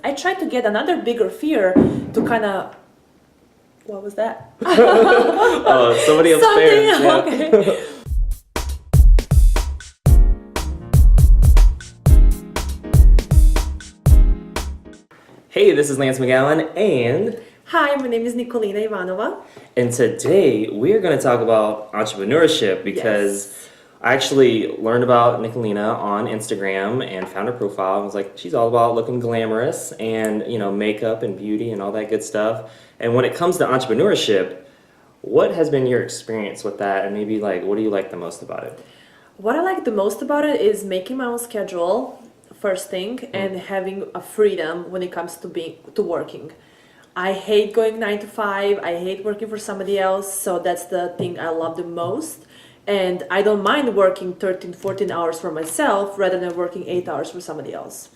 I tried to get another bigger fear to kind of, what was that? Somebody upstairs. Something, okay. Hey, this is Lance McGowan, and Hi, my name is Nikolina IVANOVA. and today we're going to talk about entrepreneurship because I actually learned about Nikolina on Instagram and found her profile. I was like, she's all about looking glamorous and, makeup and beauty and all that good stuff. And when it comes to entrepreneurship, what has been your experience with that? And maybe what do you like the most about it? What I like the most about it is making my own schedule, first thing, and having a freedom when it comes to working. I hate going 9 to 5. I hate working for somebody else. So that's the thing I love the most. And I don't mind working 13, 14 hours for myself rather than working 8 hours for somebody else.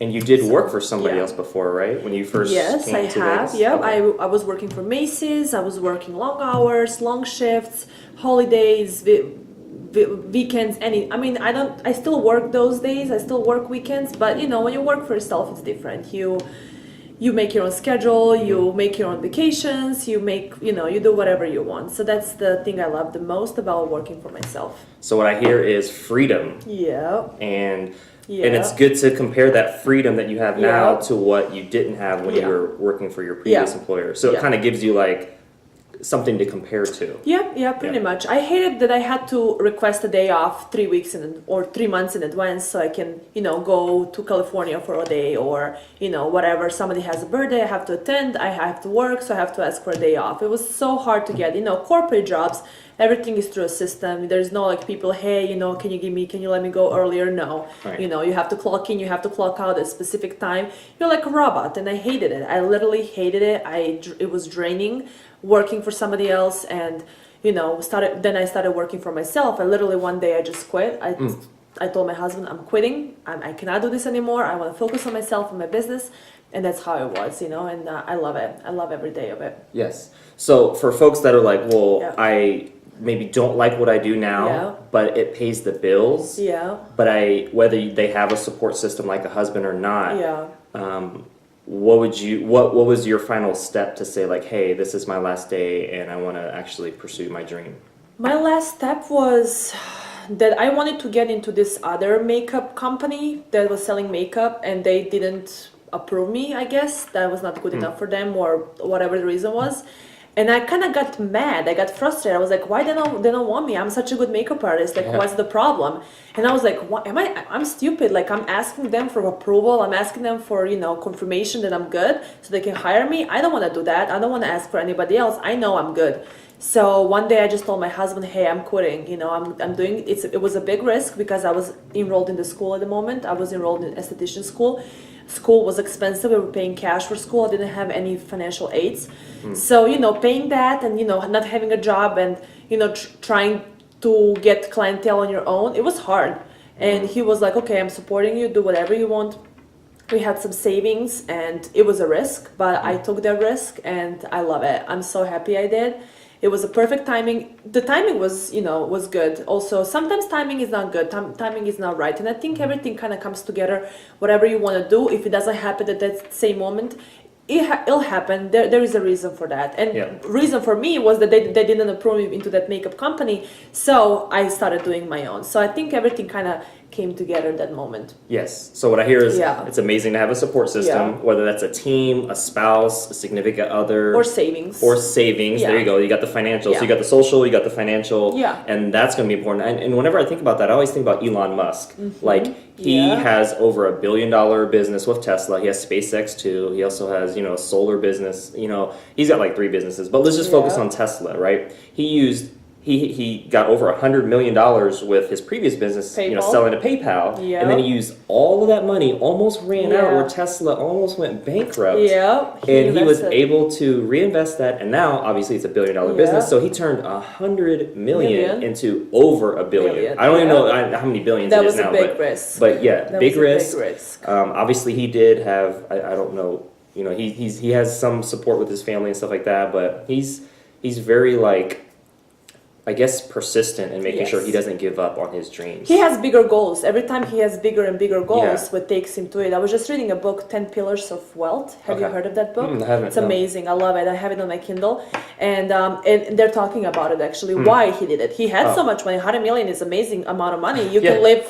And you did work for somebody else before, right? When you first Yes, came I to have. Vegas? Yep, Okay. I was working for Macy's. I was working long hours, long shifts, holidays, weekends. I still work those days. I still work weekends. But when you work for yourself, it's different. You make your own schedule. You make your own vacations. You do whatever you want. So that's the thing I love the most about working for myself. So what I hear is freedom. Yeah. And Yeah. and it's good to compare that freedom that you have now Yeah. to what you didn't have when you Yeah. were working for your previous Yeah. employer. So it Yeah. kind of gives you something to compare to. Yeah, pretty much. I hated that I had to request a day off 3 weeks or 3 months in advance so I can, go to California for a day or, whatever. Somebody has a birthday, I have to attend, I have to work, so I have to ask for a day off. It was so hard to get, corporate jobs, everything is through a system. There's no people, hey, can you let me go earlier? No. Right. You have to clock in, you have to clock out at a specific time. You're like a robot, and I hated it. I literally hated it. It was draining working for somebody else, and I started working for myself. I literally one day I just quit. I told my husband I'm quitting. I cannot do this anymore. I want to focus on myself and my business, and that's how it was, and I love it. I love every day of it. Yes. So for folks that are like, well, Yeah. I maybe don't like what I do now, Yeah. but it pays the bills. Yeah. But whether they have a support system like a husband or not, Yeah. what was your final step to say hey, this is my last day and I want to actually pursue my dream? My last step was that I wanted to get into this other makeup company that was selling makeup, and they didn't approve me, I guess. That was not good enough for them, or whatever the reason was. And I kind of got mad. I got frustrated. I was like, why they don't want me? I'm such a good makeup artist. What's the problem? And I was like, what, I'm stupid. I'm asking them for approval. I'm asking them for, confirmation that I'm good so they can hire me. I don't want to do that. I don't want to ask for anybody else. I know I'm good. So one day I just told my husband, hey, I'm quitting. I'm doing it. It was a big risk because I was enrolled in the school at the moment. I was enrolled in esthetician school. School was expensive. We were paying cash for school. I didn't have any financial aids. So, paying that and, not having a job and, trying to get clientele on your own, it was hard. And he was like, okay, I'm supporting you. Do whatever you want. We had some savings and it was a risk, but I took that risk and I love it. I'm so happy I did. It was a perfect timing. The timing was, was good. Also, sometimes timing is not good. Timing is not right. And I think everything kind of comes together. Whatever you want to do, if it doesn't happen at that same moment, it'll happen. There is a reason for that. And reason for me was that they didn't approve me into that makeup company. So I started doing my own. So I think everything kind of came together at that moment. Yes. So what I hear is it's amazing to have a support system, whether that's a team, a spouse, a significant other. Or savings. Yeah. There you go. You got the financial. So you got the social, you got the financial. Yeah. And that's going to be important. And whenever I think about that, I always think about Elon Musk. He has over $1 billion business with Tesla. He has SpaceX too. He also has, a solar business. He's got 3 businesses. But let's just focus on Tesla, right? He got over $100 million with his previous business, selling to PayPal, and then he used all of that money, almost ran out, where Tesla almost went bankrupt. Yeah, and he was able to reinvest that, and now obviously it's $1 billion business. So he turned $100 million into over $1 billion. I don't even know how many billions it is now. That was a big risk. But that big was risk. A big risk. Obviously, he did have I don't know. He has some support with his family and stuff like that, but he's very I guess, persistent in making Yes. sure he doesn't give up on his dreams. He has bigger goals. Every time he has bigger and bigger goals, Yeah. what takes him to it. I was just reading a book, 10 Pillars of Wealth. Have you Okay. heard of that book? I haven't, It's no. amazing. I love it. I have it on my Kindle. And they're talking about it, actually, why he did it. He had so much money. 100 million is amazing amount of money. You Yeah. can live,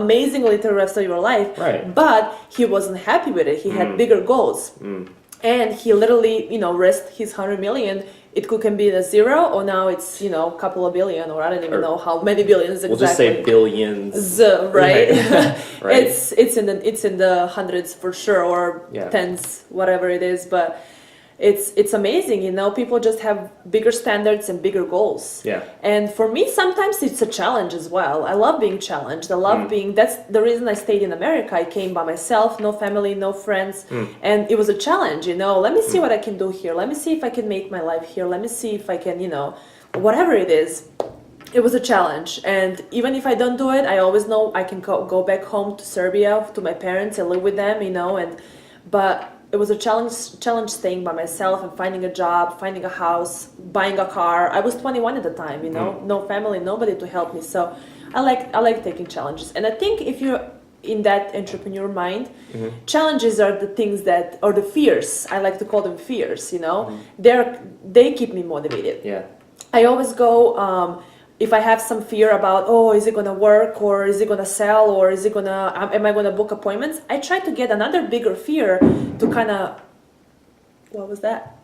amazingly the rest of your life. Right. But he wasn't happy with it. He had bigger goals. And he literally, risked his 100 million. It can be a zero, or now it's, a couple of billion, or I don't even Or- know how many billions exactly. We'll just say billions. Right? Right. It's in the hundreds for sure, or Yeah. tens, whatever it is. But it's amazing, people just have bigger standards and bigger goals. Yeah. And for me, sometimes it's a challenge as well. I love being challenged. I love that's the reason I stayed in America. I came by myself, no family, no friends. And it was a challenge, let me see what I can do here. Let me see if I can make my life here. Let me see if I can, whatever it is. It was a challenge. And even if I don't do it, I always know I can go back home to Serbia, to my parents, and live with them, but it was a challenge staying by myself and finding a job, finding a house, buying a car. I was 21 at the time, no family, nobody to help me. So I like taking challenges. And I think if you're in that entrepreneur mind, challenges are the things that, or the fears, I like to call them fears, they keep me motivated. Yeah. I always go, if I have some fear about, is it going to work, or is it going to sell, or am I going to book appointments? I try to get another bigger fear to kind of, what was that?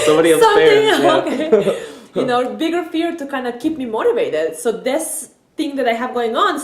Somebody upstairs. Something, okay. Bigger fear to kind of keep me motivated. So this thing that I have going on